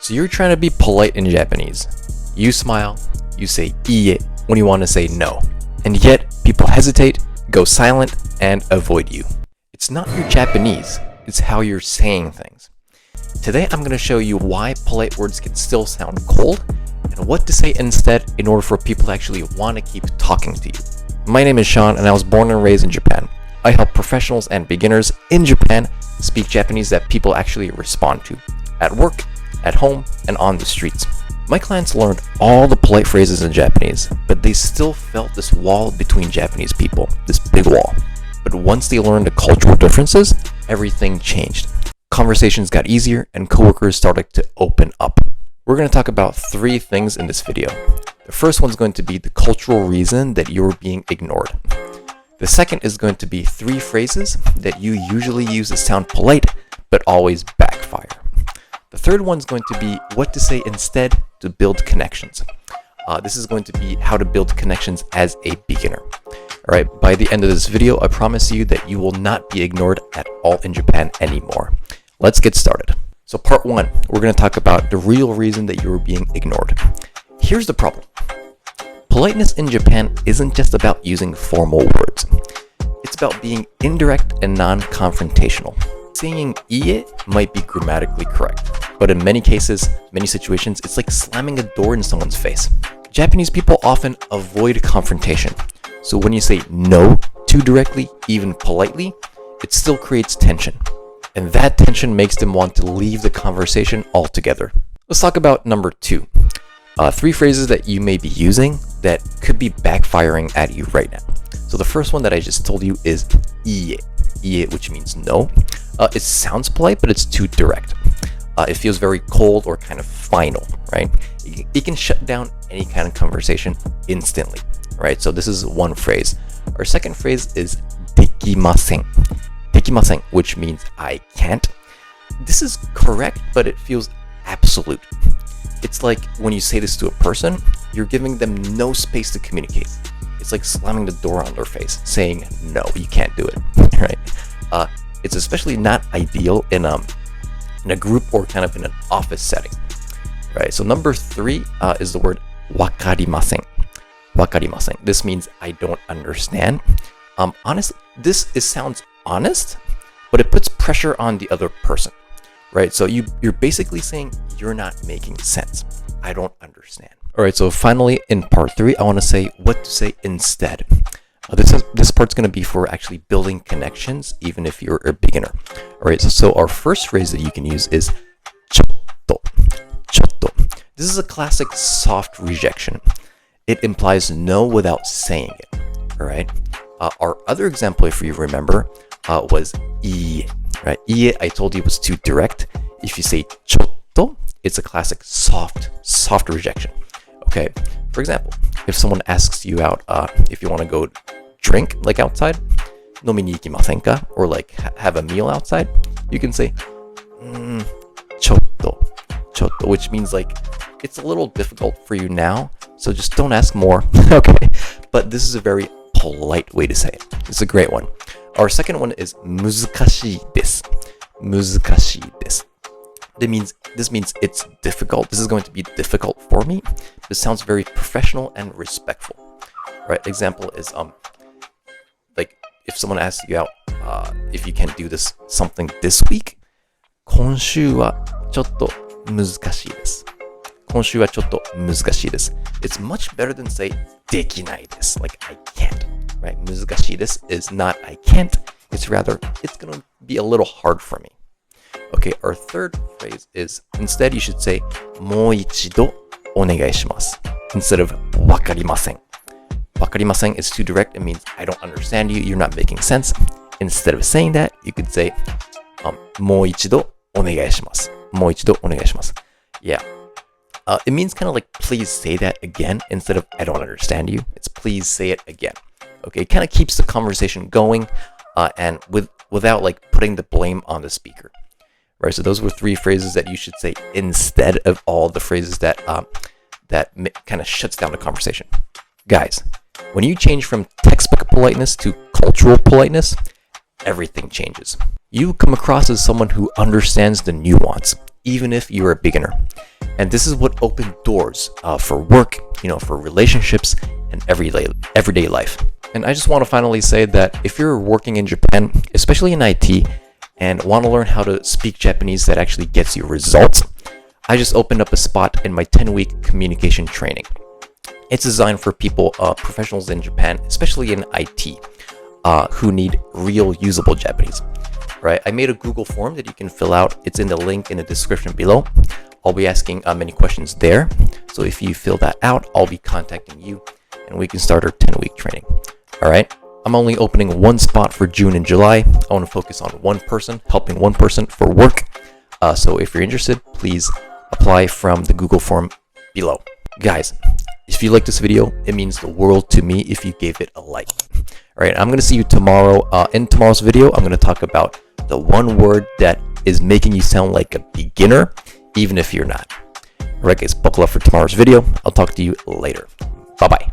So you're trying to be polite in Japanese. You smile, you say iie when you want to say no. And yet, people hesitate, go silent, and avoid you. It's not your Japanese, it's how you're saying things. Today, I'm going to show you why polite words can still sound cold, and what to say instead in order for people to actually want to keep talking to you. My name is Sean, and I was born and raised in Japan. I help professionals and beginners in Japan speak Japanese that people actually respond to, at work, at home, and on the streets. My clients learned all the polite phrases in Japanese, but they still felt this wall between Japanese people, this big wall. But once they learned the cultural differences, everything changed. Conversations got easier and coworkers started to open up. We're going to talk about 3 things in this video. The first one's going to be the cultural reason that you're being ignored. The second is going to be 3 phrases that you usually use to sound polite, but always backfire. The third one's going to be what to say instead to build connections. This is going to be how to build connections as a beginner. Alright, by the end of this video, I promise you that you will not be ignored at all in Japan anymore. Let's get started. So part 1, we're going to talk about the real reason that you're being ignored. Here's the problem. Politeness in Japan isn't just about using formal words. It's about being indirect and non-confrontational. Saying iie might be grammatically correct, but in many cases, many situations, it's like slamming a door in someone's face. Japanese people often avoid confrontation. So when you say no too directly, even politely, it still creates tension. And that tension makes them want to leave the conversation altogether. Let's talk about number 2. 3 phrases that you may be using that could be backfiring at you right now. So the first one that I just told you is iie. Iie, which means no. It sounds polite, but it's too direct. It feels very cold or kind of final, right? It can shut down any kind of conversation instantly, right? So this is one phrase. Our second phrase is dekimasen. Dekimasen, which means I can't. This is correct, but it feels absolute. It's like when you say this to a person, you're giving them no space to communicate. It's like slamming the door on their face, saying, no, you can't do it, right? It's especially not ideal in a group or kind of in an office setting, right? So number 3 is the word wakarimasen. Wakarimasen. This means I don't understand. Honestly, sounds honest, but it puts pressure on the other person, right? So you're basically saying you're not making sense. I don't understand. All right, so finally in part 3, I want to say what to say instead. This part's going to be for actually building connections, even if you're a beginner. All right, so our first phrase that you can use is chotto. Chotto. This is a classic soft rejection. It implies no without saying it. All right. Our other example, if you remember, was iie. Right? Iie, I told you was too direct. If you say chotto, it's a classic soft rejection. Okay. For example, if someone asks you out, if you want to go drink like outside, nomi ni ikimasen ka, or like have a meal outside, you can say chotto, which means like it's a little difficult for you now, so just don't ask more. Okay, but this is a very polite way to say it. It's a great one. Our second one is muzukashii desu. Muzukashii desu. This means it's difficult. This is going to be difficult for me. This sounds very professional and respectful. Right? Example is like if someone asks you out if you can do something this week. 今週はちょっと難しいです。今週はちょっと難しいです。It's much better than say できないです。Like I can't. Right? 難しいです is not I can't. It's rather it's gonna be a little hard for me. Okay, our third phrase is instead you should say もう一度お願いします instead of わかりません。わかりません is too direct. It means I don't understand you. You're not making sense. Instead of saying that, you could say もう一度お願いします。もう一度お願いします。Yeah. It means kind of like please say that again instead of I don't understand you. It's please say it again. Okay, it kind of keeps the conversation going and without like putting the blame on the speaker. Right, so those were 3 phrases that you should say instead of all the phrases that kind of shuts down the conversation. Guys, when you change from textbook politeness to cultural politeness, everything changes. You come across as someone who understands the nuance, even if you're a beginner. And this is what opened doors for work, for relationships and everyday life. And I just want to finally say that if you're working in Japan, especially in IT, and want to learn how to speak Japanese that actually gets you results, I just opened up a spot in my 10-week communication training. It's designed for people, professionals in Japan, especially in IT, who need real usable Japanese. Right? I made a Google form that you can fill out. It's in the link in the description below. I'll be asking many questions there. So if you fill that out, I'll be contacting you and we can start our 10-week training. All right. I'm only opening one spot for June and July. I want to focus on one person, helping one person for work. So if you're interested, please apply from the Google form below. Guys, if you like this video, it means the world to me if you gave it a like. All right, I'm going to see you tomorrow. In tomorrow's video, I'm going to talk about the one word that is making you sound like a beginner, even if you're not. All right, guys, buckle up for tomorrow's video. I'll talk to you later. Bye-bye.